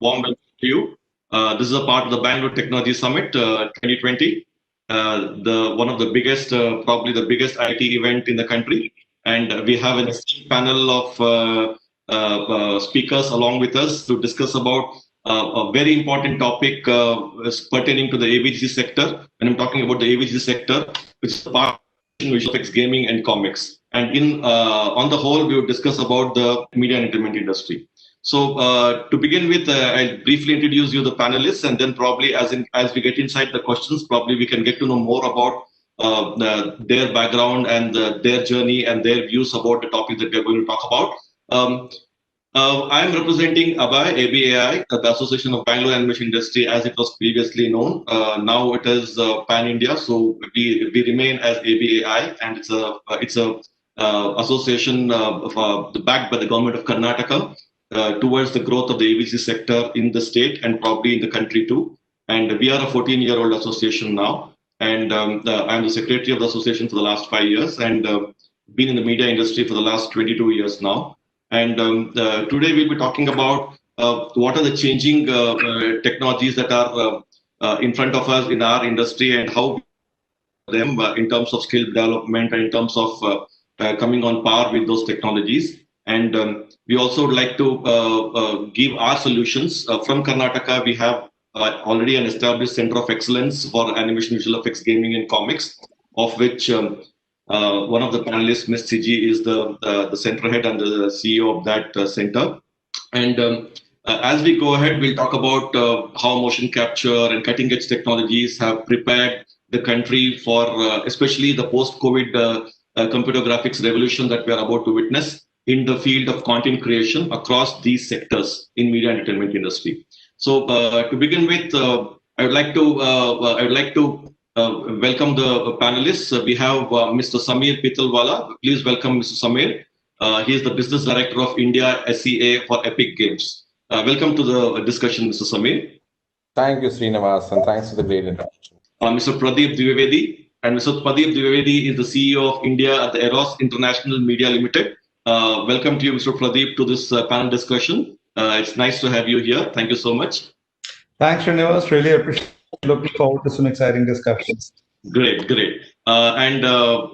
warm welcome to you. This is a part of the Bangalore Technology Summit 2020, the one of the biggest, probably the biggest IT event in the country. And we have an esteemed panel of speakers along with us to discuss about a very important topic pertaining to the AVG sector. And I'm talking about the AVG sector, which is the part of visual effects, gaming, and comics. And on the whole, we will discuss about the media and entertainment industry. So to begin with, I'll briefly introduce you the panelists, and then probably as we get inside the questions, probably we can get to know more about their background and their journey and their views about the topic that we're going to talk about. I'm representing ABAI, ABAI, the Association of Bangalore Animation Industry, as it was previously known. Now it is Pan India, so we remain as ABAI, and it's a association backed by the government of Karnataka. Towards the growth of the AVG sector in the state and probably in the country too. And we are a 14-year-old association now. And I'm the secretary of the association for the last 5 years and been in the media industry for the last 22 years now. And today we'll be talking about what are the changing technologies that are in front of us in our industry and how them in terms of skill development and in terms of coming on par with those technologies. And we also would like to give our solutions. From Karnataka, we have already an established center of excellence for animation, visual effects, gaming, and comics, of which one of the panelists, Ms. Siji, is the center head and the CEO of that center. And as we go ahead, we'll talk about how motion capture and cutting-edge technologies have prepared the country for especially the post-COVID computer graphics revolution that we are about to witness in the field of content creation across these sectors in media and entertainment industry. So to begin with, I would like to welcome the panelists. We have Mr. Samir Pitalwala. Please welcome Mr. Samir. He is the business director of India SEA for Epic Games. Welcome to the discussion, Mr. Samir. Thank you, Srinivas, and thanks for the great introduction. Mr. Pradeep Dwivedi. And Mr. Pradeep Dwivedi is the CEO of India at the Eros International Media Limited. Welcome to you, Mr. Pradeep, to this panel discussion. It's nice to have you here. Thank you so much. Thanks, Srinivas. Really appreciate it. Looking forward to some exciting discussions. Great. And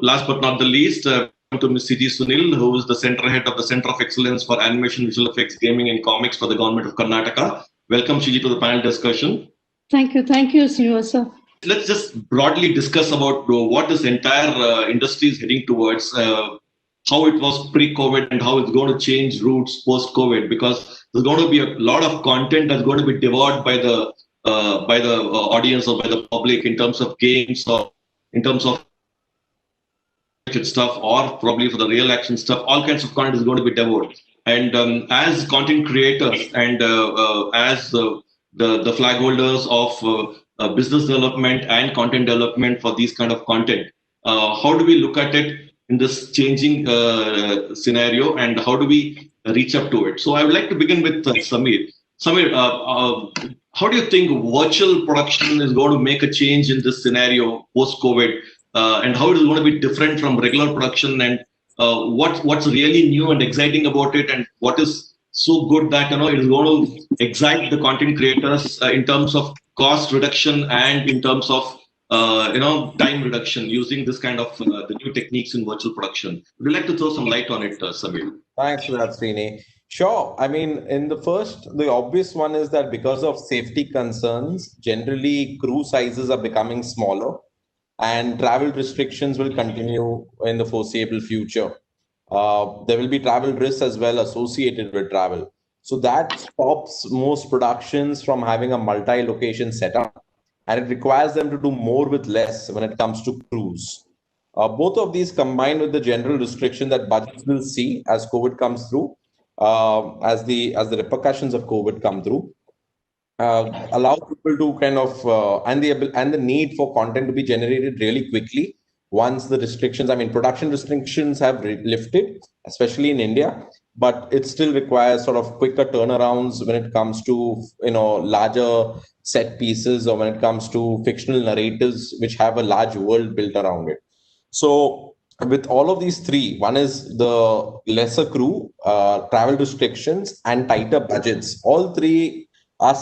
last but not the least, to Ms. Siji Sunil, who is the center head of the Center of Excellence for Animation, Visual Effects, Gaming, and Comics for the Government of Karnataka. Welcome, Siji, to the panel discussion. Thank you, Srinivas. Let's just broadly discuss about what this entire industry is heading towards. How it was pre-COVID and how it's going to change routes post-COVID, because there's going to be a lot of content that's going to be devoured by the audience or by the public in terms of games or in terms of stuff or probably for the real action stuff. All kinds of content is going to be devoured. And as content creators and as the flag holders of business development and content development for these kind of content, how do we look at it in this changing scenario, and how do we reach up to it? So I would like to begin with Samir. Samir, how do you think virtual production is going to make a change in this scenario post-COVID, and how it is going to be different from regular production, and what's really new and exciting about it, and what is so good that it is going to excite the content creators in terms of cost reduction and in terms of time reduction using this kind of the new techniques in virtual production. Would you like to throw some light on it, Samir? Thanks for that, Srini. Sure. I mean, the obvious one is that because of safety concerns, generally crew sizes are becoming smaller and travel restrictions will continue in the foreseeable future. There will be travel risks as well associated with travel. So that stops most productions from having a multi-location setup. And it requires them to do more with less when it comes to crews. Both of these combined with the general restriction that budgets will see as COVID comes through, as the repercussions of COVID come through, allow people to kind of and the need for content to be generated really quickly once the restrictions, production restrictions have lifted, especially in India, but it still requires sort of quicker turnarounds when it comes to larger set pieces or when it comes to fictional narratives which have a large world built around it. So with all of these three, one is the lesser crew, travel restrictions, and tighter budgets. All three are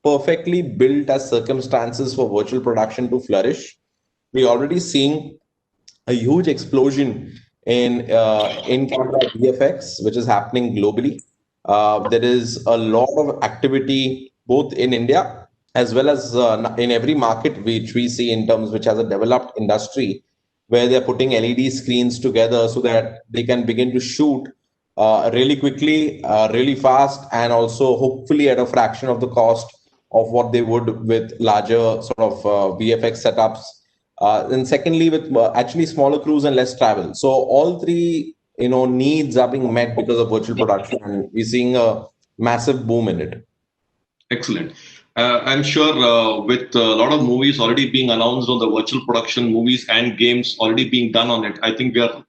perfectly built as circumstances for virtual production to flourish. We're already seeing a huge explosion in camera VFX, which is happening globally. There is a lot of activity both in India as well as in every market which we see in terms which has a developed industry where they're putting LED screens together so that they can begin to shoot really quickly, really fast, and also hopefully at a fraction of the cost of what they would with larger sort of VFX setups. And secondly, with actually smaller crews and less travel. So all three, needs are being met because of virtual production, and we're seeing a massive boom in it. Excellent. I'm sure with a lot of movies already being announced on the virtual production, movies and games already being done on it, I think we are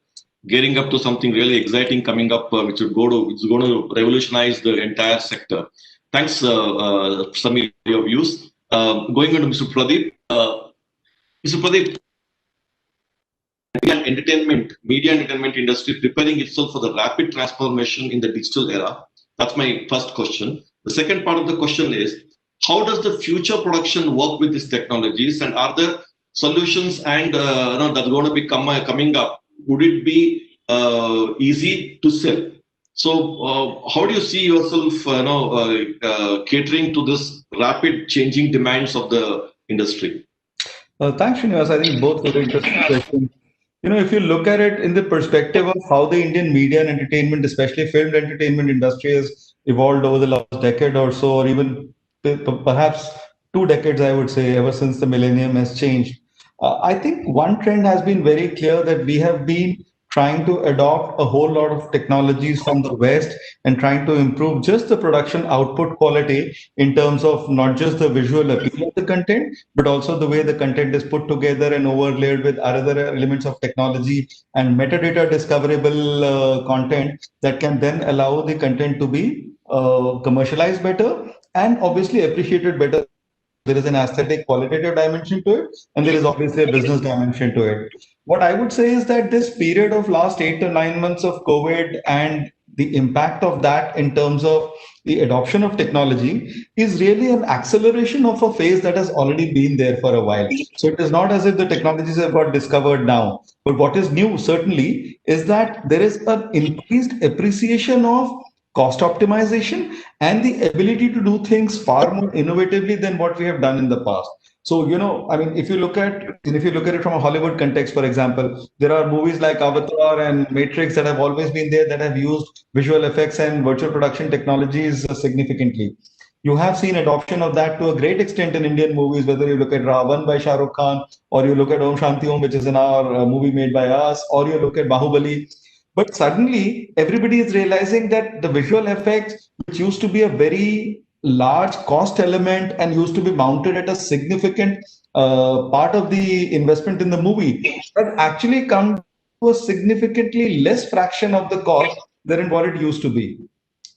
getting up to something really exciting coming up, which is going to revolutionize the entire sector. Thanks, Samir, for your views. Going on to Mr. Pradeep. Mr. Pradeep, media and entertainment industry preparing itself for the rapid transformation in the digital era? That's my first question. The second part of the question is, how does the future production work with these technologies, and are there solutions and that's going to be coming up? Would it be easy to sell? So, how do you see yourself, catering to this rapid changing demands of the industry? Thanks, Srinivas. I think both very interesting questions. If you look at it in the perspective of how the Indian media and entertainment, especially film entertainment industry, has evolved over the last decade or so, or even perhaps 2 decades, I would say, ever since the millennium has changed. I think one trend has been very clear that we have been trying to adopt a whole lot of technologies from the West and trying to improve just the production output quality in terms of not just the visual appeal of the content, but also the way the content is put together and overlaid with other elements of technology and metadata discoverable content that can then allow the content to be commercialized better and obviously appreciated better. There is an aesthetic qualitative dimension to it, and there is obviously a business dimension to it. What I would say is that this period of last 8 to 9 months of COVID and the impact of that in terms of the adoption of technology is really an acceleration of a phase that has already been there for a while. So it is not as if the technologies have got discovered now. But what is new certainly is that there is an increased appreciation of cost optimization and the ability to do things far more innovatively than what we have done in the past. So, I mean, if you look at it from a Hollywood context, for example, there are movies like Avatar and Matrix that have always been there that have used visual effects and virtual production technologies significantly. You have seen adoption of that to a great extent in Indian movies, whether you look at Ravan by Shah Rukh Khan, or you look at Om Shanti Om, which is in our movie made by us, or you look at Bahubali. But suddenly, everybody is realizing that the visual effects, which used to be a very large cost element and used to be mounted at a significant part of the investment in the movie, has actually come to a significantly less fraction of the cost than what it used to be.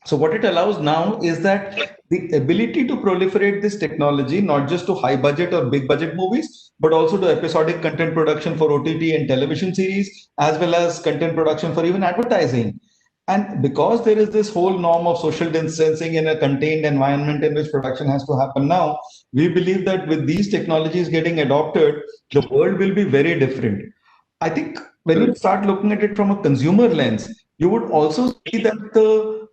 So what it allows now is that the ability to proliferate this technology, not just to high budget or big budget movies, but also to episodic content production for OTT and television series, as well as content production for even advertising. And because there is this whole norm of social distancing in a contained environment in which production has to happen now, we believe that with these technologies getting adopted, the world will be very different. I think when you start looking at it from a consumer lens, you would also see that the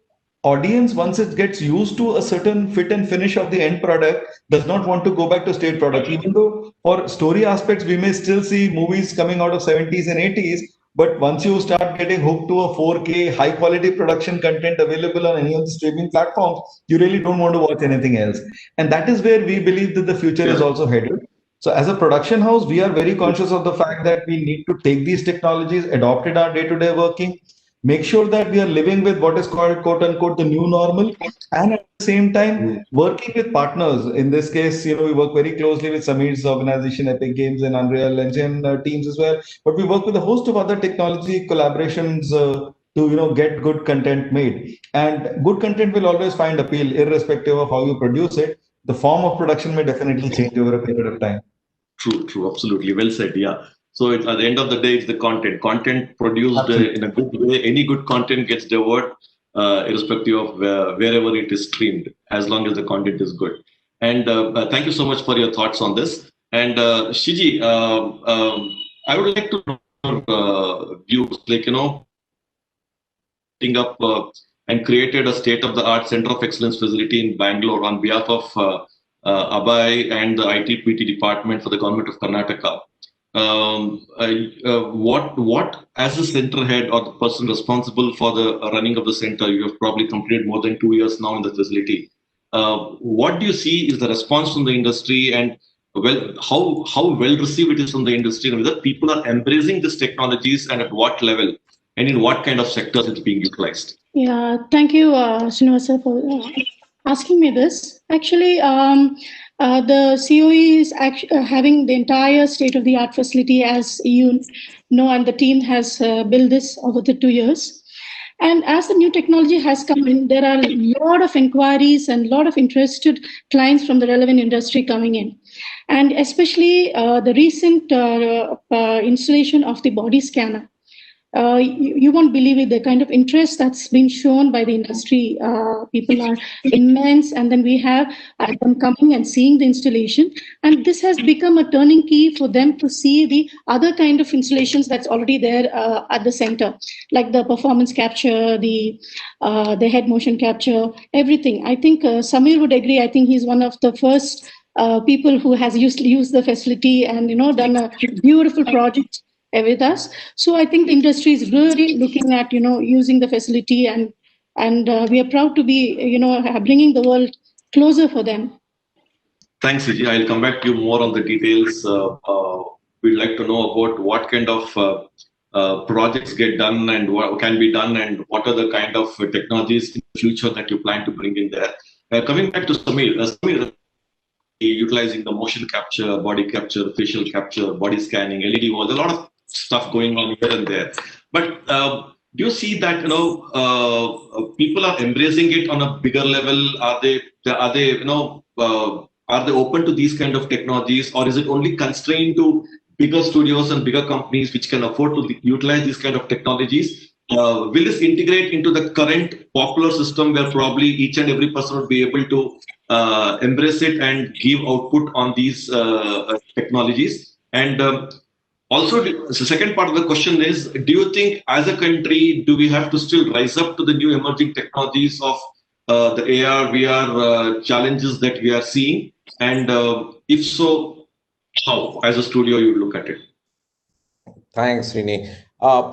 audience, once it gets used to a certain fit and finish of the end product, does not want to go back to state product. Even though for story aspects, we may still see movies coming out of 70s and 80s, but once you start getting hooked to a 4K high quality production content available on any of the streaming platforms, you really don't want to watch anything else. And that is where we believe that the future is also headed. So as a production house, we are very conscious of the fact that we need to take these technologies, adopt in our day-to-day working, make sure that we are living with what is called quote unquote the new normal, and at the same time working with partners. In this case, we work very closely with Samir's organization, Epic Games, and Unreal Engine teams as well. But we work with a host of other technology collaborations to get good content made. And good content will always find appeal irrespective of how you produce it. The form of production may definitely change over a period of time. True, absolutely. Well said. Yeah. So at the end of the day, it's the content. Content produced in a good way. Any good content gets devoured. irrespective of wherever it is streamed, as long as the content is good. And thank you so much for your thoughts on this. And Shiji, I would like to know views, like, setting up and created a state-of-the-art Center of Excellence facility in Bangalore on behalf of Abhay and the IT/PT department for the government of Karnataka. What as the center head or the person responsible for the running of the center, you have probably completed more than 2 years now in the facility. What do you see is the response from the industry, and how well received it is from the industry, and whether people are embracing these technologies, and at what level and in what kind of sectors it's being utilized? Yeah, thank you, Srinivasa, for asking me this. Actually, the COE is having the entire state-of-the-art facility, as you know, and the team has built this over the 2 years. And as the new technology has come in, there are a lot of inquiries and a lot of interested clients from the relevant industry coming in. And especially the recent installation of the body scanner. You won't believe it, the kind of interest that's been shown by the industry. People are immense, and then we have them coming and seeing the installation, and this has become a turning key for them to see the other kind of installations that's already there at the center, like the performance capture, the head motion capture, everything. I think Samir would agree. I think he's one of the first people who has used the facility and done a beautiful project with us. So I think the industry is really looking at using the facility, and we are proud to be bringing the world closer for them. Thanks, Vijay. I'll come back to you more on the details. We'd like to know about what kind of projects get done and what can be done, and what are the kind of technologies in the future that you plan to bring in there. Coming back to Samir, utilizing the motion capture, body capture, facial capture, body scanning, LED walls, a lot of stuff going on here and there. But do you see that people are embracing it on a bigger level? Are they open to these kind of technologies, or is it only constrained to bigger studios and bigger companies which can afford to utilize these kind of technologies? Will this integrate into the current popular system where probably each and every person would be able to embrace it and give output on these technologies? And also, the second part of the question is, do you think as a country, do we have to still rise up to the new emerging technologies of the AR, VR challenges that we are seeing? And if so, how, as a studio, you look at it? Thanks, Srini.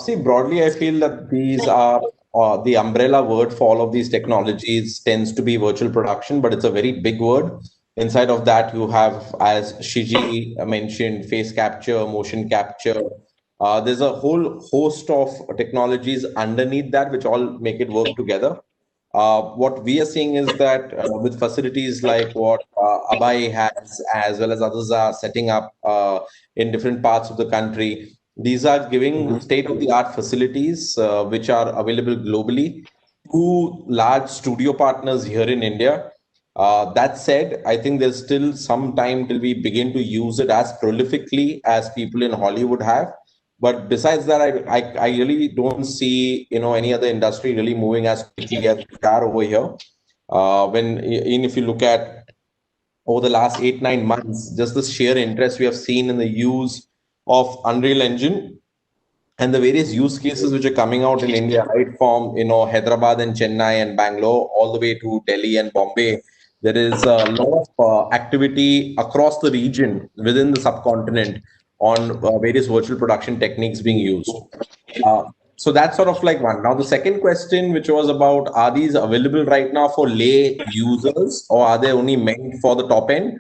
See, broadly, I feel that these are the umbrella word for all of these technologies tends to be virtual production, but it's a very big word. Inside of that, you have, as Shiji mentioned, face capture, motion capture. There's a whole host of technologies underneath that, which all make it work together. What we are seeing is that with facilities like what Abhay has, as well as others are setting up in different parts of the country, these are giving state-of-the-art facilities which are available globally to large studio partners here in India. That said, I think there's still some time till we begin to use it as prolifically as people in Hollywood have. But besides that, I really don't see any other industry really moving as quickly as we are over here. If you look at over the last 8-9 months, just the sheer interest we have seen in the use of Unreal Engine and the various use cases which are coming out in India, right from Hyderabad and Chennai and Bangalore all the way to Delhi and Bombay. There is a lot of activity across the region within the subcontinent on various virtual production techniques being used. So that's sort of like one. Now, the second question, which was about, are these available right now for lay users, or are they only meant for the top end?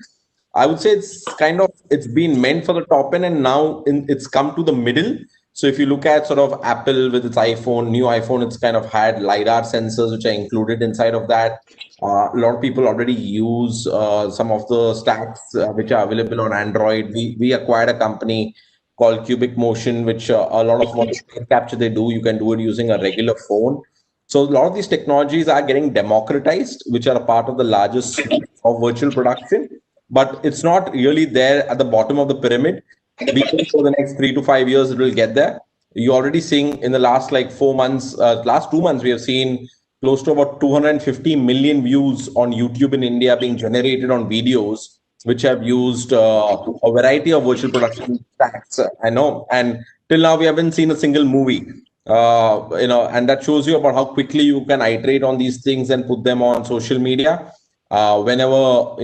I would say it's been meant for the top end, and now it's come to the middle. So if you look at sort of Apple with its new iPhone, it's kind of had LiDAR sensors, which are included inside of that. A lot of people already use some of the stacks which are available on Android. We acquired a company called Cubic Motion, which a lot of what capture they do, you can do it using a regular phone. So a lot of these technologies are getting democratized, which are a part of the largest suite of virtual production, but it's not really there at the bottom of the pyramid. We think for the next 3 to 5 years, it will get there. You're already seeing in the last 4 months, last 2 months, we have seen close to about 250 million views on YouTube in India being generated on videos which have used a variety of virtual production stacks. I know, and till now we haven't seen a single movie. And that shows you about how quickly you can iterate on these things and put them on social media. Whenever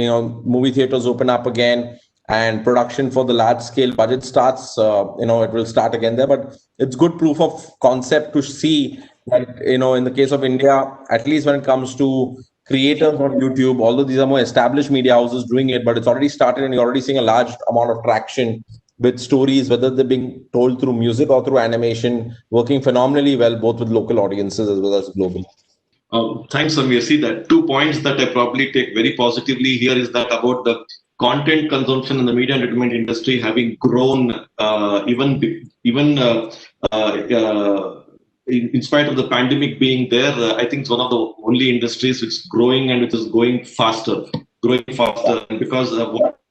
movie theaters open up again and production for the large scale budget starts, it will start again there. But it's good proof of concept to see that, in the case of India, at least when it comes to creators on YouTube, although these are more established media houses doing it, but it's already started and you're already seeing a large amount of traction with stories, whether they're being told through music or through animation, working phenomenally well, both with local audiences as well as global. Thanks, Samir. See, that 2 points that I probably take very positively here is that about the content consumption in the media and entertainment industry having grown in spite of the pandemic being there. I think it's one of the only industries which is growing and which is growing faster. And because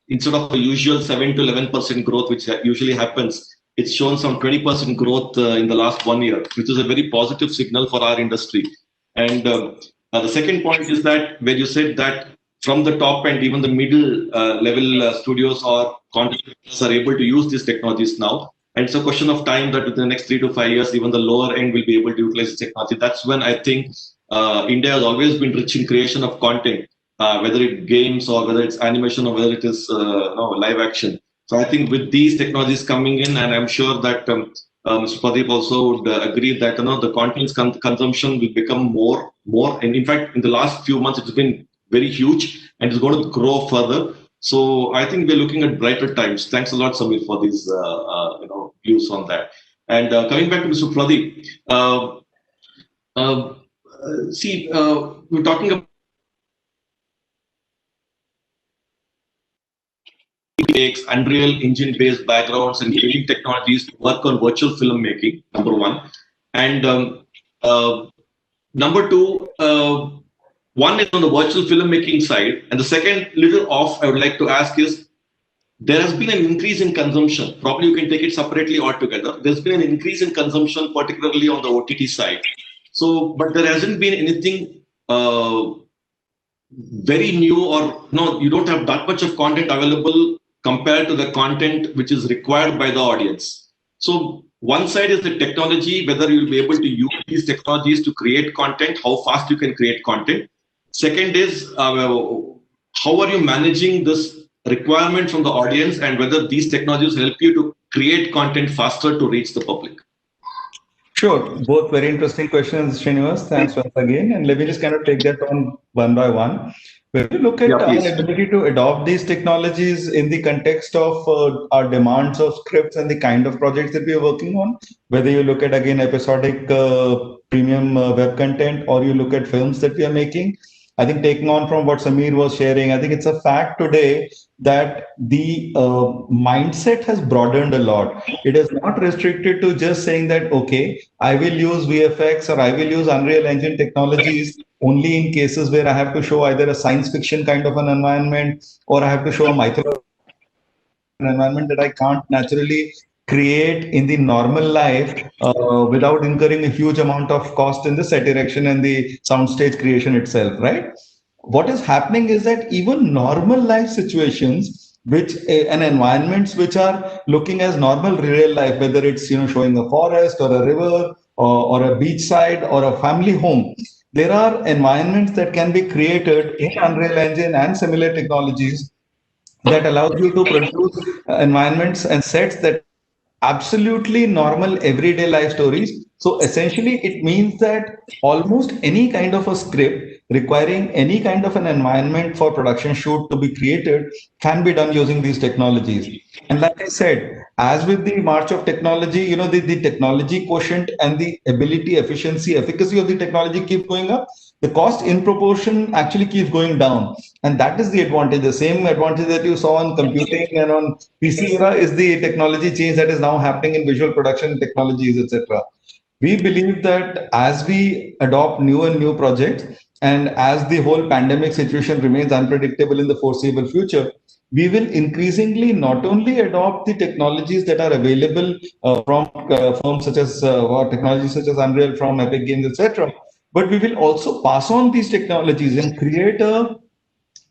instead of the usual 7 to 11% growth, which usually happens, it's shown some 20% growth in the last 1 year, which is a very positive signal for our industry. And the second point is that when you said that from the top and even the middle level studios or content creators are able to use these technologies now, and it's a question of time that within the next 3 to 5 years, even the lower end will be able to utilize this technology. That's when I think India has always been rich in creation of content, whether it's games or whether it's animation or whether it is live action. So I think with these technologies coming in, and I'm sure that Mr. Pradeep also would agree that the content consumption will become more, and in fact, in the last few months, it's been very huge and it's going to grow further. So I think we're looking at brighter times. Thanks a lot, Samir, for these views on that. And coming back to Mr. Pradeep, we're talking about takes Unreal Engine-based backgrounds and gaming technologies to work on virtual filmmaking, number one. And number two, one is on the virtual filmmaking side. And the second little off I would like to ask is, there has been an increase in consumption. Probably you can take it separately or together. There's been an increase in consumption, particularly on the OTT side. So, but there hasn't been anything very new, or no, you don't have that much of content available compared to the content which is required by the audience. So one side is the technology, whether you'll be able to use these technologies to create content, how fast you can create content. Second is, how are you managing this requirement from the audience, and whether these technologies help you to create content faster to reach the public? Sure. Both very interesting questions, Srinivas. Thanks once again. And let me just kind of take that on one by one. When you look at our ability to adopt these technologies in the context of our demands of scripts and the kind of projects that we are working on, whether you look at, again, episodic premium web content, or you look at films that we are making, I think taking on from what Samir was sharing, I think it's a fact today that the mindset has broadened a lot. It is not restricted to just saying that, okay, I will use VFX or I will use Unreal Engine technologies only in cases where I have to show either a science fiction kind of an environment, or I have to show a mythological environment that I can't naturally create in the normal life without incurring a huge amount of cost in the set erection and the soundstage creation itself, right? What is happening is that even normal life situations, and environments which are looking as normal real life, whether it's showing a forest or a river or a beachside or a family home, there are environments that can be created in Unreal Engine and similar technologies that allows you to produce environments and sets that absolutely normal everyday life stories. So essentially, it means that almost any kind of a script requiring any kind of an environment for production shoot to be created can be done using these technologies. And like I said, as with the march of technology, the technology quotient and the ability, efficiency, efficacy of the technology keep going up. The cost in proportion actually keeps going down. And that is the advantage. The same advantage that you saw on computing and on PC era is the technology change that is now happening in visual production technologies, etc. We believe that as we adopt new and new projects, and as the whole pandemic situation remains unpredictable in the foreseeable future, we will increasingly not only adopt the technologies that are available from firms such as technologies such as Unreal, from Epic Games, etc., but we will also pass on these technologies and create a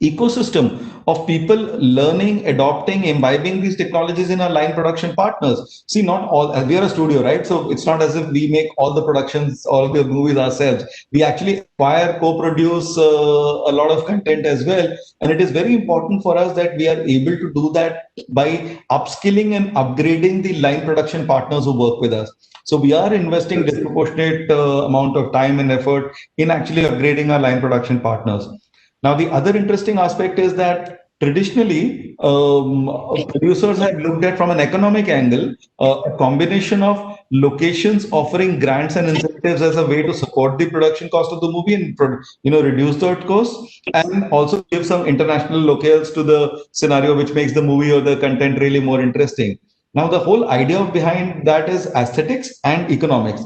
ecosystem of people learning, adopting, imbibing these technologies in our line production partners. See, not all, we are a studio, right? So it's not as if we make all the productions, all the movies ourselves. We actually acquire, co-produce a lot of content as well. And it is very important for us that we are able to do that by upskilling and upgrading the line production partners who work with us. So we are investing disproportionate amount of time and effort in actually upgrading our line production partners. Now, the other interesting aspect is that traditionally, producers have looked at from an economic angle, a combination of locations offering grants and incentives as a way to support the production cost of the movie and reduce that cost, and also give some international locales to the scenario, which makes the movie or the content really more interesting. Now, the whole idea behind that is aesthetics and economics.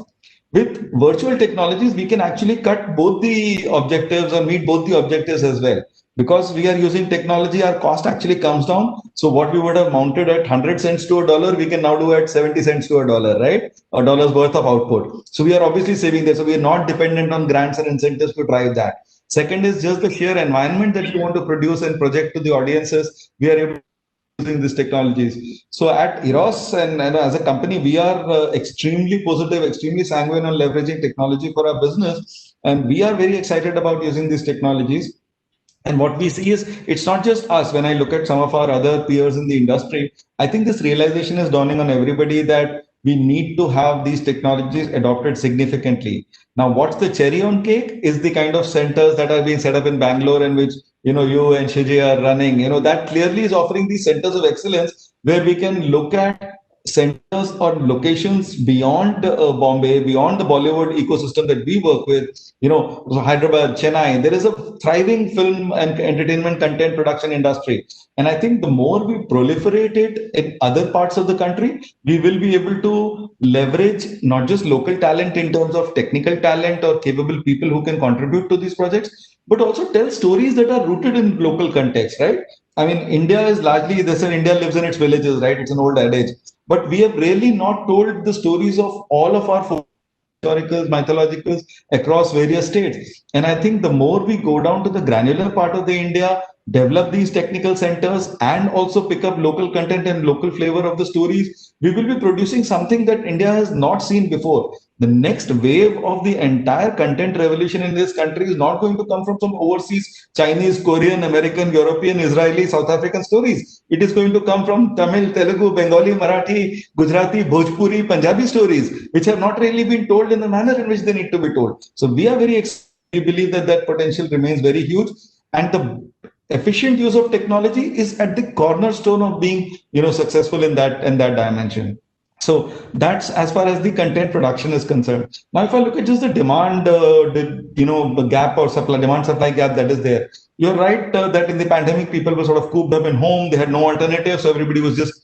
With virtual technologies, we can actually cut both the objectives or meet both the objectives as well. Because we are using technology, our cost actually comes down. So what we would have mounted at 100 cents to a dollar, we can now do at 70 cents to a dollar, right? A dollar's worth of output. So we are obviously saving there. So we are not dependent on grants and incentives to drive that. Second is just the sheer environment that we want to produce and project to the audiences. We are able using these technologies. So at Eros and as a company, we are extremely positive, extremely sanguine on leveraging technology for our business. And we are very excited about using these technologies. And what we see is it's not just us. When I look at some of our other peers in the industry, I think this realization is dawning on everybody that we need to have these technologies adopted significantly. Now, what's the cherry on cake is the kind of centers that are being set up in Bangalore and which you and Shiji are running. That clearly is offering these centers of excellence where we can look at centers or locations beyond Bombay, beyond the Bollywood ecosystem that we work with, Hyderabad, Chennai. There is a thriving film and entertainment content production industry. And I think the more we proliferate it in other parts of the country, we will be able to leverage not just local talent in terms of technical talent or capable people who can contribute to these projects, but also tell stories that are rooted in local context, right? I mean, India is largely, they said India lives in its villages, right? It's an old adage. But we have really not told the stories of all of our historicals, mythologicals across various states. And I think the more we go down to the granular part of the India, develop these technical centers and also pick up local content and local flavor of the stories, we will be producing something that India has not seen before. The next wave of the entire content revolution in this country is not going to come from some overseas Chinese, Korean, American, European, Israeli, South African stories. It is going to come from Tamil, Telugu, Bengali, Marathi, Gujarati, Bhojpuri, Punjabi stories, which have not really been told in the manner in which they need to be told. So we are very excited. We believe that potential remains very huge. And the efficient use of technology is at the cornerstone of being successful in that dimension. So that's as far as the content production is concerned. Now, if I look at just the demand, the gap or demand supply gap that is there, you're right that in the pandemic, people were sort of cooped up in home. They had no alternative. So everybody was just,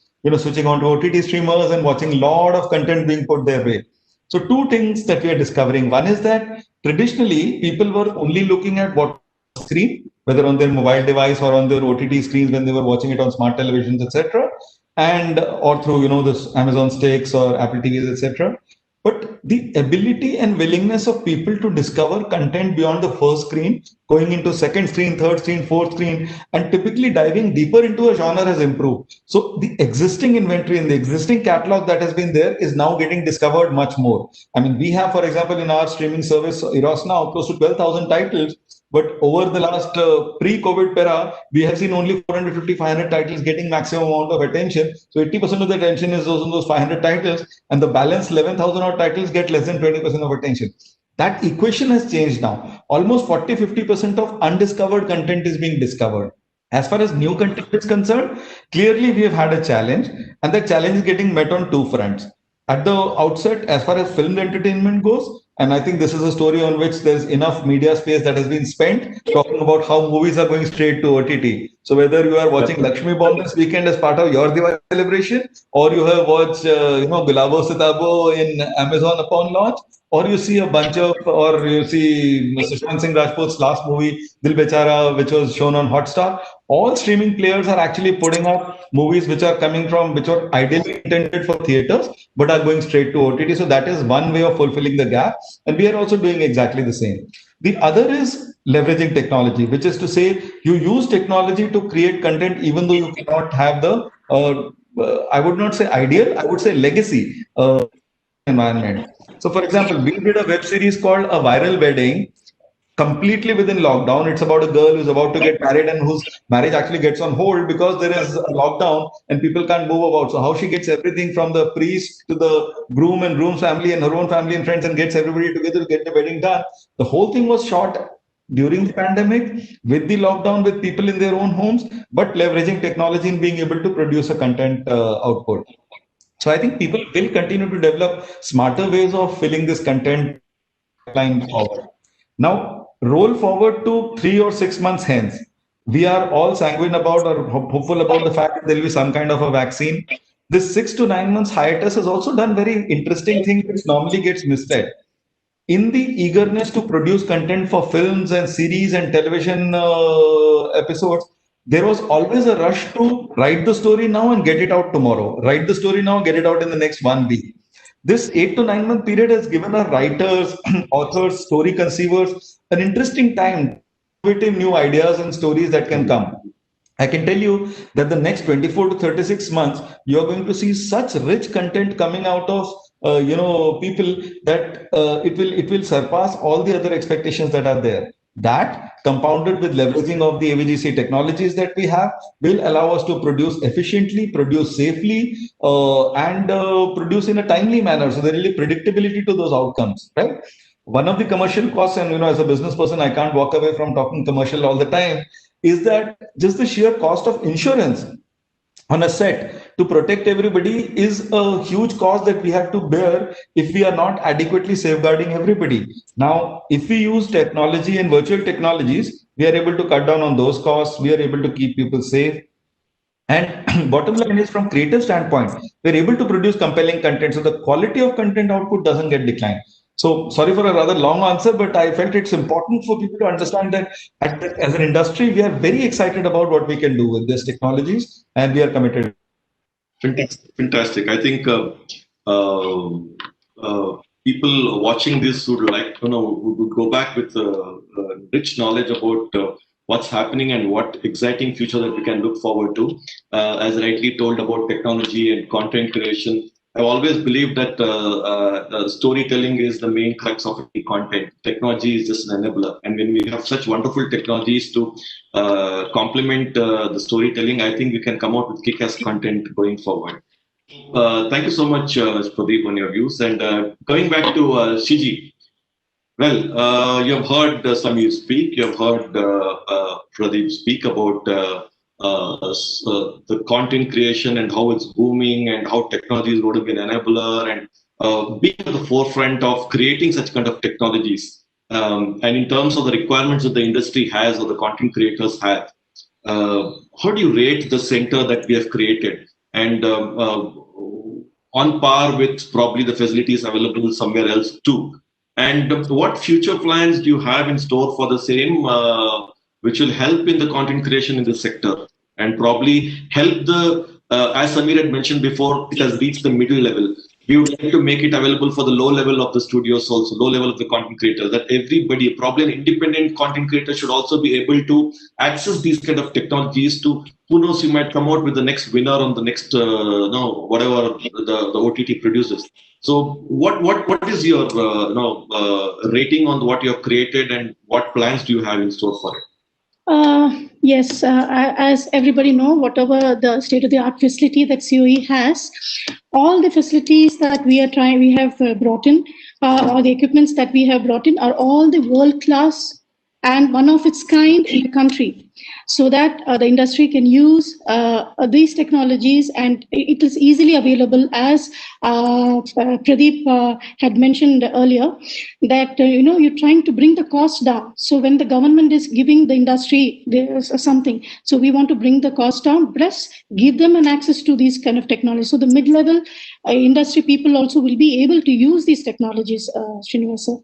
switching on to OTT streamers and watching a lot of content being put their way. So two things that we are discovering. One is that traditionally, people were only looking at what screen, whether on their mobile device or on their OTT screens when they were watching it on smart televisions, etc., and or through this Amazon Stakes or Apple TVs, etc. But the ability and willingness of people to discover content beyond the first screen, going into second screen, third screen, fourth screen, and typically diving deeper into a genre has improved. So the existing inventory and the existing catalog that has been there is now getting discovered much more. I mean, we have, for example, in our streaming service, Eros now, close to 12,000 titles. But over the last pre-COVID era, we have seen only 450, 500 titles getting maximum amount of attention. So 80% of the attention is on those 500 titles, and the balance 11,000 odd titles get less than 20% of attention. That equation has changed now. Almost 40, 50% of undiscovered content is being discovered. As far as new content is concerned, clearly we have had a challenge, and that challenge is getting met on two fronts. At the outset, as far as film entertainment goes, and I think this is a story on which there's enough media space that has been spent talking about how movies are going straight to OTT. So whether you are watching Lakshmi Bomb this weekend as part of your Diwali celebration, or you have watched, Gulabo Sitabo in Amazon upon launch, or you see a bunch of, or you see Sushant Singh Rajput's last movie, Dil Bechara, which was shown on Hotstar. All streaming players are actually putting up movies which are coming from, which are ideally intended for theaters, but are going straight to OTT. So that is one way of fulfilling the gap. And we are also doing exactly the same. The other is leveraging technology, which is to say you use technology to create content, even though you cannot have the, I would not say ideal, I would say legacy environment. So, for example, we did a web series called A Viral Wedding, completely within lockdown. It's about a girl who's about to get married and whose marriage actually gets on hold because there is a lockdown and people can't move about. So how she gets everything from the priest to the groom and groom's family and her own family and friends and gets everybody together to get the wedding done. The whole thing was shot during the pandemic with the lockdown, with people in their own homes, but leveraging technology and being able to produce a content output. So I think people will continue to develop smarter ways of filling this content line forward. Now, roll forward to 3 or 6 months hence. We are all sanguine about or hopeful about the fact that there will be some kind of a vaccine. This 6 to 9 months hiatus has also done very interesting things which normally gets misread. In the eagerness to produce content for films and series and television episodes, there was always a rush to write the story now and get it out tomorrow. Write the story now, get it out in the next 1 week. This 8 to 9 month period has given our writers, authors, story conceivers an interesting time, innovative new ideas and stories that can come. I can tell you that the next 24 to 36 months, you're going to see such rich content coming out of people that it will surpass all the other expectations that are there. That, compounded with leveraging of the AVGC technologies that we have, will allow us to produce efficiently, produce safely, and produce in a timely manner. So there will be predictability to those outcomes, right? One of the commercial costs, and as a business person, I can't walk away from talking commercial all the time, is that just the sheer cost of insurance on a set to protect everybody is a huge cost that we have to bear if we are not adequately safeguarding everybody. Now, if we use technology and virtual technologies, we are able to cut down on those costs. We are able to keep people safe. And bottom line is, from creative standpoint, we're able to produce compelling content. So the quality of content output doesn't get declined. So sorry for a rather long answer, but I felt it's important for people to understand that as an industry, we are very excited about what we can do with these technologies, and we are committed. Fantastic. I think people watching this would like to know, would go back with rich knowledge about what's happening and what exciting future that we can look forward to. As rightly told about technology and content creation, I've always believed that storytelling is the main crux of the content. Technology is just an enabler. And when we have such wonderful technologies to complement the storytelling, I think we can come out with kick-ass content going forward. Thank you so much, Pradeep, on your views. And going back to Shiji, well, you have heard Samir speak, you have heard Pradeep speak about the content creation and how it's booming and how technology is going to be an enabler and being at the forefront of creating such kind of technologies. And in terms of the requirements that the industry has or the content creators have, how do you rate the center that we have created? And on par with probably the facilities available somewhere else too. And what future plans do you have in store for the same, which will help in the content creation in this sector and probably help the, as Samir had mentioned before, it has reached the middle level. We would like to make it available for the low level of the studios also, low level of the content creators, that everybody, probably an independent content creator, should also be able to access these kind of technologies to, who knows, you might come out with the next winner on the next, whatever the OTT produces. So what is your rating on what you have created and what plans do you have in store for it? Yes, as everybody know, whatever the state-of-the-art facility that COE has, all the facilities that we have brought in, or the equipments that we have brought in, are all the world-class and one of its kind in the country. so that the industry can use these technologies, and it is easily available, as Pradeep had mentioned earlier, that you're trying to bring the cost down. So when the government is giving the industry something, so we want to bring the cost down, plus give them an access to these kind of technologies. So the mid-level industry people also will be able to use these technologies, Srinivasa.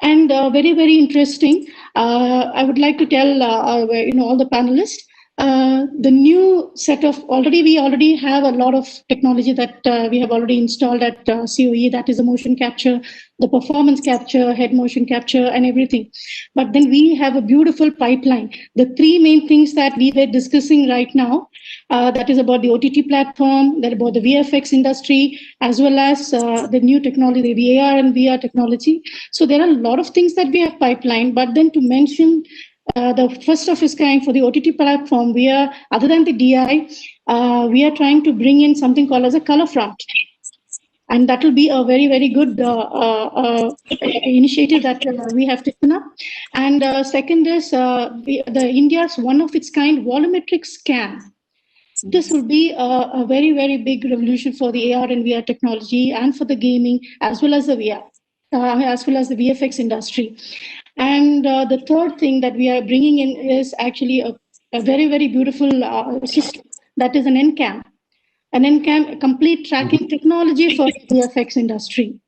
And very, very interesting. I would like to tell all the panelists, the new set of, we already have a lot of technology that we have already installed at COE, that is the motion capture, the performance capture, head motion capture, and everything. But then we have a beautiful pipeline. The three main things that we were discussing right now, that is about the OTT platform, that about the VFX industry, as well as the new technology, the AR and VR technology. So there are a lot of things that we have pipeline, but then to mention the first of its kind for the OTT platform, we are, other than the DI, we are trying to bring in something called as a color front. And that will be a very, very good initiative that we have taken up. And second is the India's one of its kind volumetric scan. This will be a very, very big revolution for the AR and VR technology, and for the gaming, as well as the VR, as well as the VFX industry. And the third thing that we are bringing in is actually a very, very beautiful system, that is an NCAM. An NCAM, complete tracking technology for the VFX industry.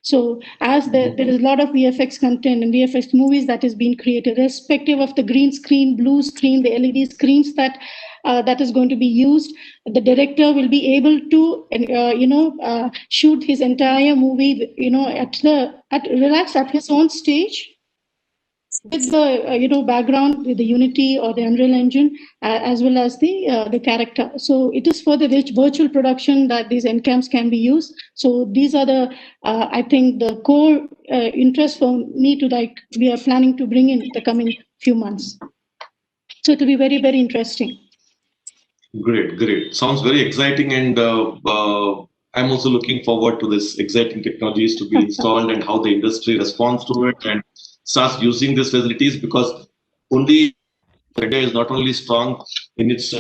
So as there is a lot of VFX content and VFX movies that is being created, irrespective of the green screen, blue screen, the LED screens that that is going to be used, the director will be able to shoot his entire movie relax at his own stage, with the background, with the Unity or the Unreal Engine, as well as the character. So it is for the virtual production that these NCAMs can be used. So these are the I think the core interest for me to we are planning to bring in the coming few months. So it will be very, very interesting. Great. Sounds very exciting, and I'm also looking forward to this exciting technologies to be installed and how the industry responds to it and starts using these facilities, because only India is not only strong in its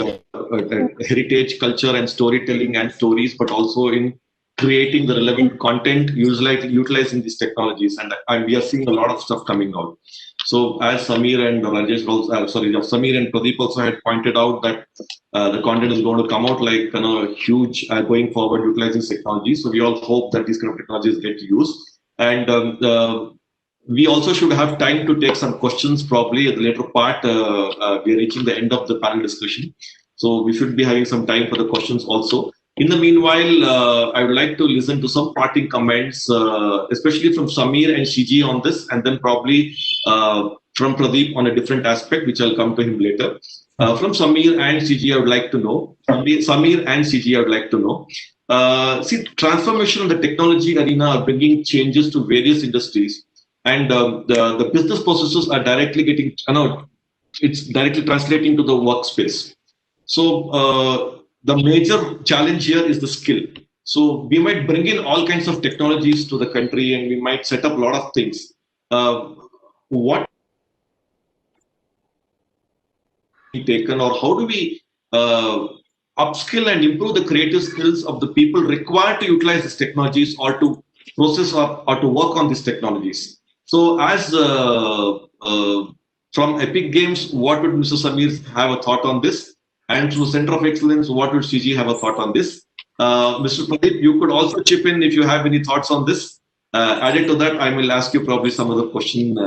heritage, culture, and storytelling and stories, but also in creating the relevant content, utilizing these technologies, and we are seeing a lot of stuff coming out. So as Samir and Rajesh, Samir and Pradeep also had pointed out that the content is going to come out huge going forward, utilizing technology. So we all hope that these kind of technologies get used, and we also should have time to take some questions probably at the later part. We are reaching the end of the panel discussion, so we should be having some time for the questions also. In the meanwhile, I would like to listen to some parting comments, especially from Samir and Shiji on this, and then probably from Pradeep on a different aspect, which I'll come to him later. From Samir and Shiji, I would like to know. See, transformation in the technology arena are bringing changes to various industries, and the business processes are directly getting, it's directly translating to the workspace. So the major challenge here is the skill. So we might bring in all kinds of technologies to the country, and we might set up a lot of things. What we taken, or how do we upskill and improve the creative skills of the people required to utilize these technologies, or to process or to work on these technologies? So as from Epic Games, what would Mr. Samir have a thought on this? And through Center of Excellence, what would CG have a thought on this? Mr. Pradeep, you could also chip in if you have any thoughts on this. Added to that, I will ask you probably some other question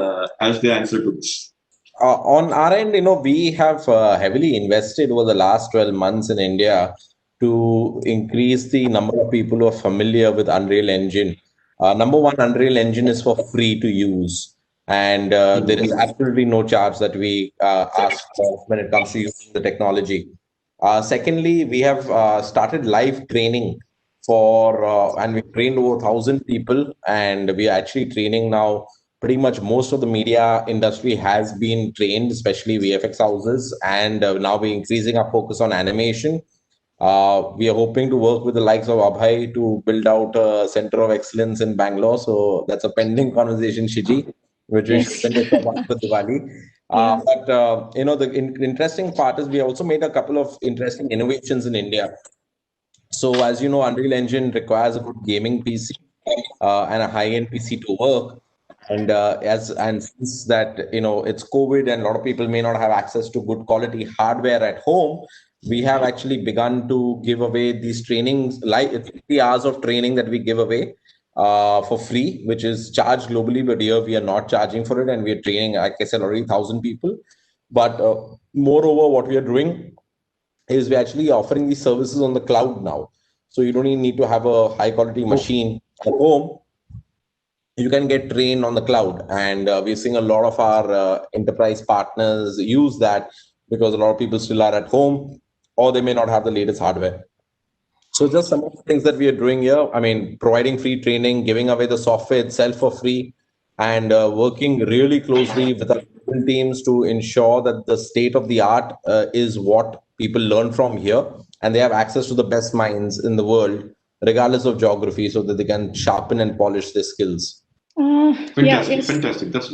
as the answer to this. On our end, we have heavily invested over the last 12 months in India to increase the number of people who are familiar with Unreal Engine. Number one, Unreal Engine is for free to use. And there is absolutely no charge that we ask for when it comes to using the technology. Secondly, we have started live training and we've trained over 1,000 people, and we are actually training now. Pretty much most of the media industry has been trained, especially VFX houses, and now we're increasing our focus on animation. We are hoping to work with the likes of Abhay to build out a Center of Excellence in Bangalore. So that's a pending conversation, Shiji. which we should finish off after Diwali. But the interesting part is we also made a couple of interesting innovations in India. So as you know, Unreal Engine requires a good gaming PC and a high-end PC to work. And since that it's COVID and a lot of people may not have access to good quality hardware at home, we have actually begun to give away these trainings, like 50 hours of training that we give away for free, which is charged globally, but here we are not charging for it, and we are training, like I said, already 1,000 people. But moreover, what we are doing is we're actually offering these services on the cloud now. So you don't even need to have a high quality machine at home. You can get trained on the cloud. And we're seeing a lot of our enterprise partners use that because a lot of people still are at home or they may not have the latest hardware. So just some of the things that we are doing here, I mean, providing free training, giving away the software itself for free, and working really closely with our teams to ensure that the state of the art is what people learn from here, and they have access to the best minds in the world, regardless of geography, so that they can sharpen and polish their skills. Fantastic. That's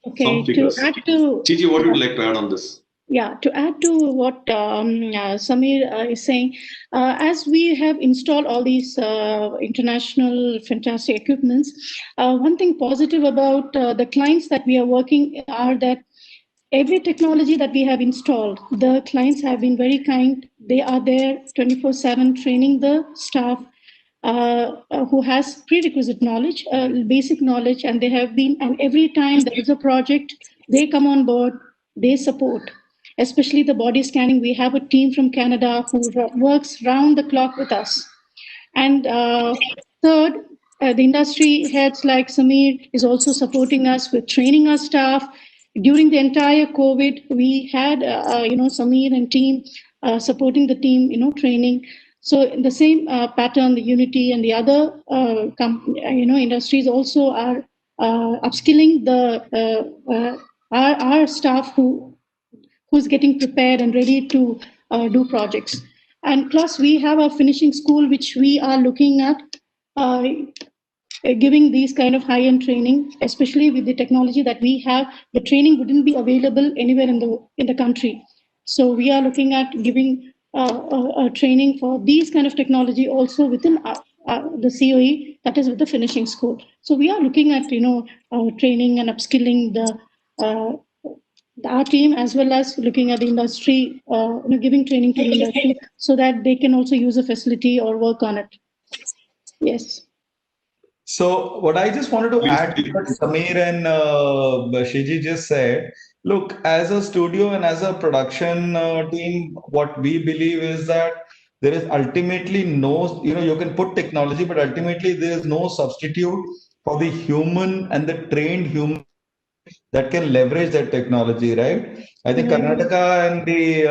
okay. To add to Gigi, what would you like to add on this? Yeah, to add to what Samir is saying, as we have installed all these international fantastic equipments, one thing positive about the clients that we are working are that every technology that we have installed, the clients have been very kind. They are there 24/7 training the staff who has prerequisite knowledge, basic knowledge, and they have been, and every time there is a project, they come on board, they support. Especially the body scanning, we have a team from Canada who works round the clock with us. And third, the industry heads like Samir is also supporting us with training our staff. During the entire COVID, we had, Samir and team supporting the team, training. So in the same pattern, the Unity and the other, industries also are upskilling our staff who's getting prepared and ready to do projects. And plus we have a finishing school, which we are looking at giving these kind of high-end training, especially with the technology that we have. The training wouldn't be available anywhere in the country. So we are looking at giving training for these kind of technology also within the COE, that is with the finishing school. So we are looking at, training and upskilling our team, as well as looking at the industry, giving training to the industry so that they can also use a facility or work on it. Yes. So what I just wanted to add to what Samir and Shiji just said, look, as a studio and as a production team, what we believe is that there is ultimately no, you can put technology, but ultimately there is no substitute for the human and the trained human that can leverage that technology, right? I think Karnataka and the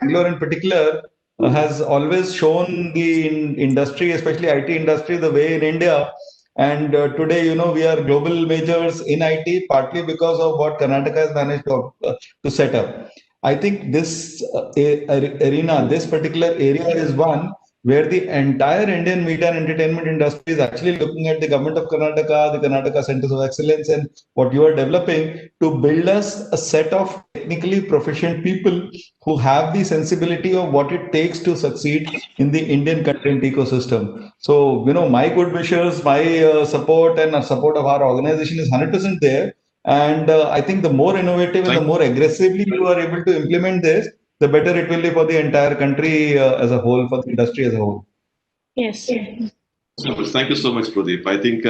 Bangalore in particular has always shown the industry, especially IT industry, the way in India. And today, we are global majors in IT, partly because of what Karnataka has managed to set up. I think this arena, this particular area is one where the entire Indian media and entertainment industry is actually looking at the government of Karnataka, the Karnataka Centers of Excellence, and what you are developing to build us a set of technically proficient people who have the sensibility of what it takes to succeed in the Indian content ecosystem. So, my good wishes, my support and support of our organization is 100% there. And I think the more innovative and the more aggressively you are able to implement this, the better it will be for the entire country as a whole, for the industry as a whole. Yes. Thank you so much, Pradeep. I think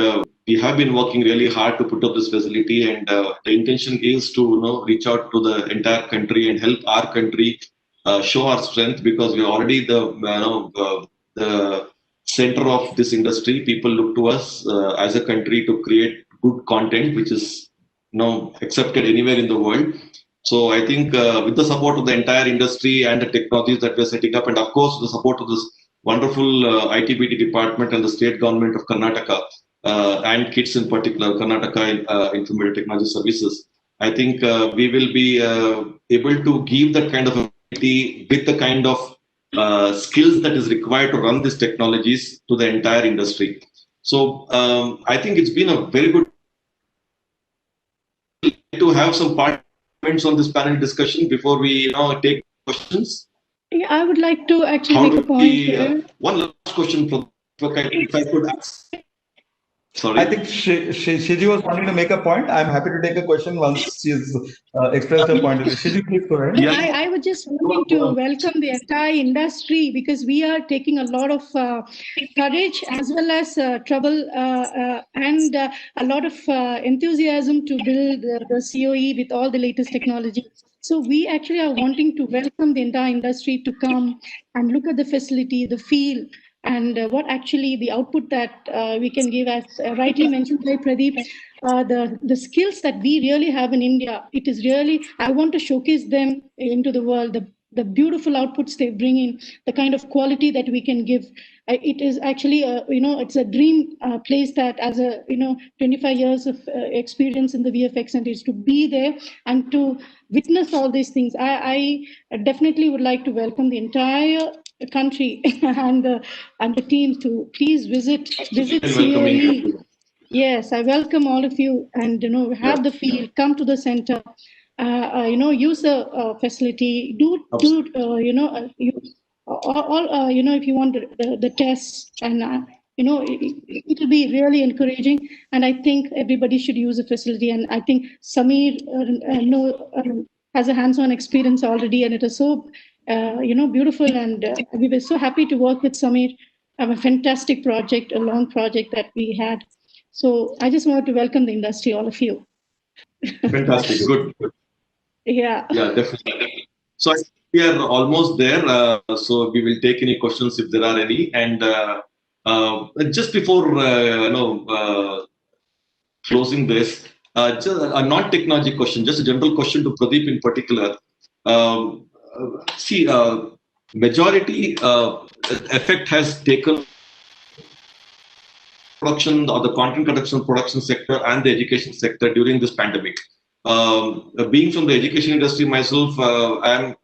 we have been working really hard to put up this facility, and the intention is to reach out to the entire country and help our country show our strength, because we are already the center of this industry. People look to us as a country to create good content, which is accepted anywhere in the world. So I think with the support of the entire industry and the technologies that we're setting up, and of course the support of this wonderful ITBT department and the state government of Karnataka and KITS in particular, Karnataka Information Technology Services, I think we will be able to give that kind of ability with the kind of skills that is required to run these technologies to the entire industry. So I think it's been a very good to have some participants on this panel discussion before we take questions? Yeah, I would like to actually How make a do point we? here. One last question, if I could ask. Sorry. I think Shiji was wanting to make a point. I'm happy to take a question once she's expressed her point of view. Shiji, please go ahead. No, I was just wanting to welcome the entire industry because we are taking a lot of courage as well as trouble and a lot of enthusiasm to build the COE with all the latest technology. So we actually are wanting to welcome the entire industry to come and look at the facility, the feel, and what actually the output that we can give, as rightly mentioned by Pradeep, the skills that we really have in India. It is really, I want to showcase them into the world, the beautiful outputs they bring in, the kind of quality that we can give. It is actually, it's a dream place that as a, 25 years of experience in the VFX and is to be there and to witness all these things. I definitely would like to welcome the entire country and the teams to please visit COE. Yes, I welcome all of you, and have the feel. Come to the center. Use the facility. Do if you want the tests, and it will be really encouraging. And I think everybody should use the facility. And I think Samir has a hands-on experience already, and it is so beautiful. And we were so happy to work with Samir. Have a fantastic project, a long project that we had. So I just wanted to welcome the industry, all of you. Fantastic, good. Yeah. Yeah, definitely. So I think we are almost there. So we will take any questions if there are any. And just before closing this, just a non-technology question, just a general question to Pradeep in particular. Majority effect has taken production or the content production sector and the education sector during this pandemic. Being from the education industry myself, I've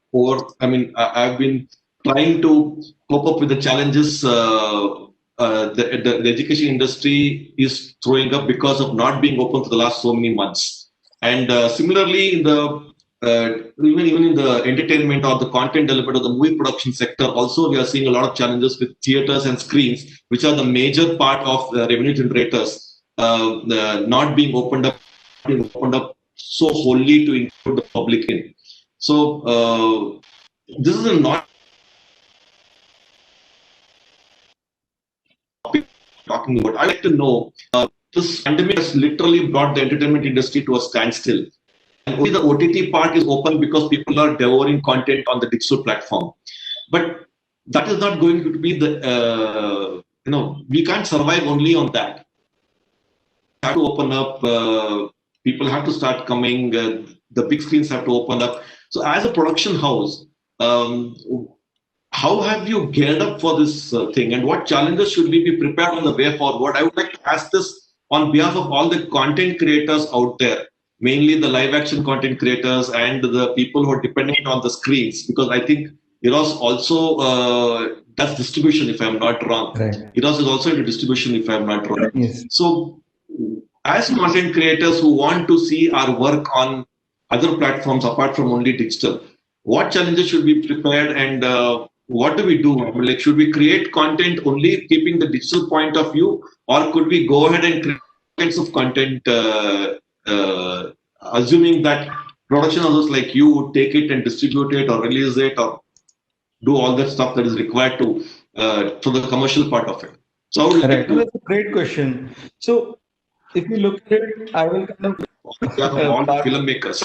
been trying to cope up with the challenges the education industry is throwing up because of not being open for the last so many months. And similarly, in the even in the entertainment or the content development or the movie production sector, also we are seeing a lot of challenges with theaters and screens, which are the major part of the revenue generators, not being opened up so wholly to include the public in. So this is a not talking about. I'd like to know, this pandemic has literally brought the entertainment industry to a standstill. And only the OTT part is open because people are devouring content on the digital platform. But that is not going to be the, we can't survive only on that. We have to open up, people have to start coming, the big screens have to open up. So as a production house, how have you geared up for this thing, and what challenges should we be prepared on the way forward? I would like to ask this on behalf of all the content creators out there, mainly the live action content creators and the people who are dependent on the screens, because I think Eros also does distribution, if I'm not wrong. Right. Eros is also into distribution, if I'm not wrong. Yes. So as content creators who want to see our work on other platforms apart from only digital, what challenges should be prepared, and what do we do? Like, should we create content only keeping the digital point of view, or could we go ahead and create kinds of content assuming that production houses like you would take it and distribute it or release it or do all that stuff that is required to for the commercial part of it? So Right. That's a great question. So if you look at it, I will kind of all filmmakers.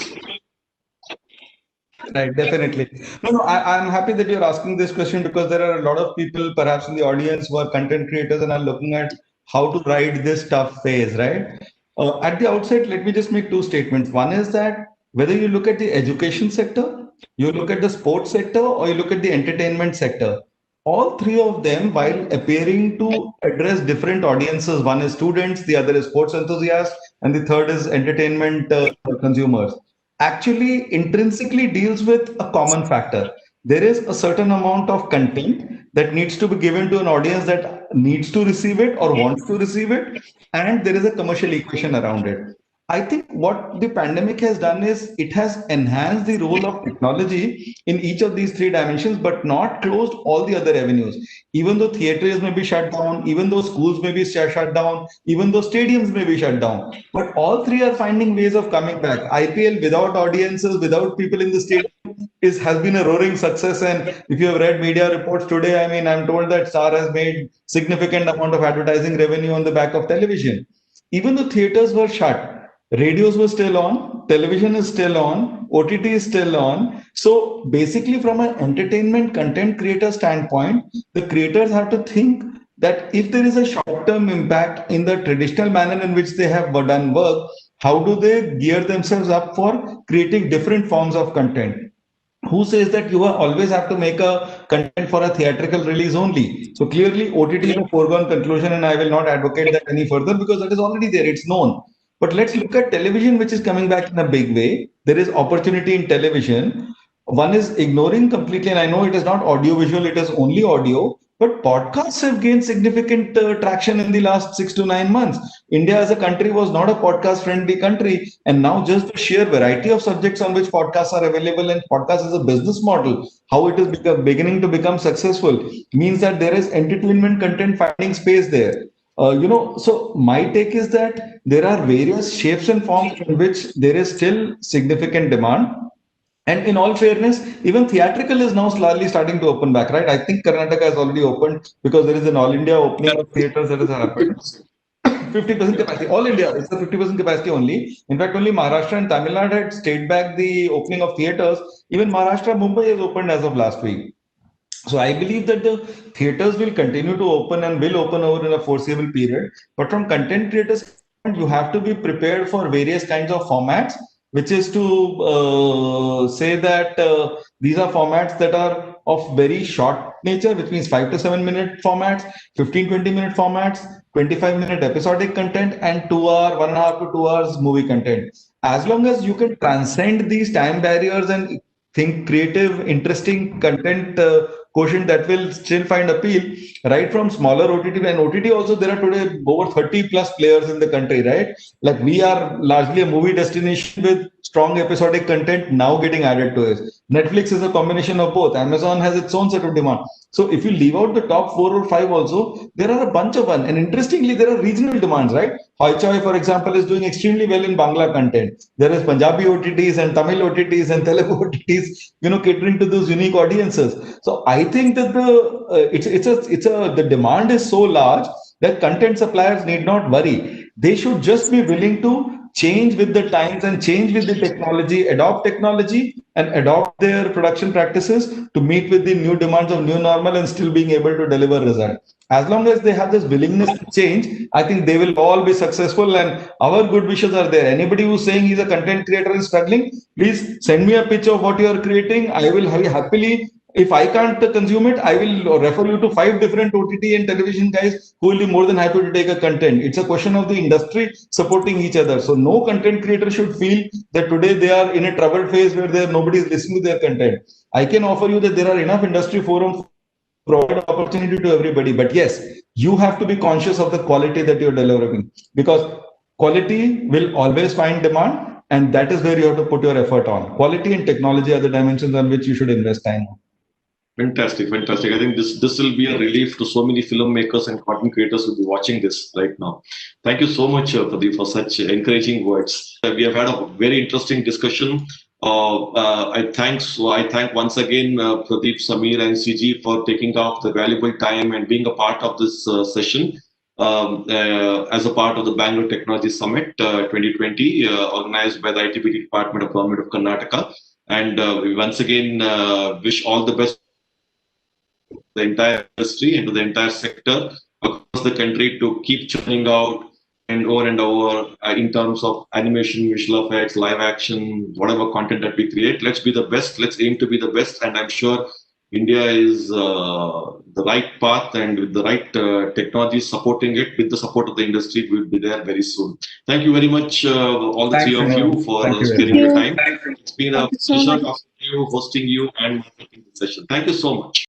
Right, definitely. No, I'm happy that you're asking this question because there are a lot of people perhaps in the audience who are content creators and are looking at how to ride this tough phase, right? At the outset, let me just make two statements. One is that whether you look at the education sector, you look at the sports sector, or you look at the entertainment sector, all three of them, while appearing to address different audiences, one is students, the other is sports enthusiasts, and the third is entertainment consumers, actually intrinsically deals with a common factor. There is a certain amount of content that needs to be given to an audience that needs to receive it or wants to receive it, and there is a commercial equation around it. I think what the pandemic has done is it has enhanced the role of technology in each of these three dimensions, but not closed all the other avenues. Even though theaters may be shut down, even though schools may be shut down, even though stadiums may be shut down, but all three are finding ways of coming back. IPL without audiences, without people in the stadium has been a roaring success. And if you have read media reports today, I mean, I'm told that Star has made significant amount of advertising revenue on the back of television. Even though theaters were shut, radios were still on, television is still on, OTT is still on. So basically, from an entertainment content creator standpoint, the creators have to think that if there is a short-term impact in the traditional manner in which they have done work, how do they gear themselves up for creating different forms of content? Who says that you always have to make a content for a theatrical release only? So clearly, OTT is a foregone conclusion, and I will not advocate that any further because that is already there, it's known. But let's look at television, which is coming back in a big way. There is opportunity in television. One is ignoring completely, and I know it is not audio-visual, it is only audio, but podcasts have gained significant traction in the last 6 to 9 months. India as a country was not a podcast-friendly country, and now just the sheer variety of subjects on which podcasts are available and podcast as a business model, how it is beginning to become successful, means that there is entertainment content finding space there. So my take is that there are various shapes and forms in which there is still significant demand. And in all fairness, even theatrical is now slowly starting to open back, right? I think Karnataka has already opened because there is an all India opening of theaters that has happened. 50% capacity, all India, it's a 50% capacity only. In fact, only Maharashtra and Tamil Nadu had stayed back the opening of theaters. Even Maharashtra, Mumbai has opened as of last week. So I believe that the theaters will continue to open and will open over in a foreseeable period. But from content creators, you have to be prepared for various kinds of formats, which is to say that these are formats that are of very short nature, which means 5 to 7 minute formats, 15-20 minute formats, 25-minute episodic content, and 2 hour, 1.5 to 2 hours movie content. As long as you can transcend these time barriers and think creative, interesting content quotient that will still find appeal, right from smaller OTT. And OTT also, there are today over 30 plus players in the country, right? Like we are largely a movie destination with strong episodic content now getting added to it. Netflix is a combination of both. Amazon has its own set of demand. So if you leave out the top 4 or 5 also, there are a bunch of one. And interestingly, there are regional demands, right? Hoichoi, for example, is doing extremely well in Bangla content. There is Punjabi OTTs and Tamil OTTs and Telugu OTTs, catering to those unique audiences. So I think that the demand is so large that content suppliers need not worry. They should just be willing to change with the times and change with the technology, adopt technology and adopt their production practices to meet with the new demands of new normal and still being able to deliver results. As long as they have this willingness to change, I think they will all be successful, and our good wishes are there. Anybody who's saying he's a content creator and struggling, please send me a picture of what you are creating. I will happily, if I can't consume it, I will refer you to 5 different OTT and television guys who will be more than happy to take a content. It's a question of the industry supporting each other. So no content creator should feel that today they are in a troubled phase where nobody is listening to their content. I can offer you that there are enough industry forums provide opportunity to everybody. But yes, you have to be conscious of the quality that you're delivering, because quality will always find demand, and that is where you have to put your effort on. Quality and technology are the dimensions on which you should invest time. Fantastic. I think this will be a relief to so many filmmakers and content creators who will be watching this right now. Thank you so much, Pradeep, for such encouraging words. We have had a very interesting discussion. I thank once again Pradeep, Samir, and CG for taking off the valuable time and being a part of this session as a part of the Bangalore Technology Summit 2020, organized by the ITBT Department of Government of Karnataka. And we once again wish all the best to the entire industry and to the entire sector across the country to keep churning out and over in terms of animation, visual effects, live action, whatever content that we create. Let's be the best. Let's aim to be the best. And I'm sure India is the right path, and with the right technology supporting it, with the support of the industry, we'll be there very soon. Thank you very much, all the three of you, for sparing your time. It's been a pleasure talking to you, hosting you, and making the session. Thank you so much.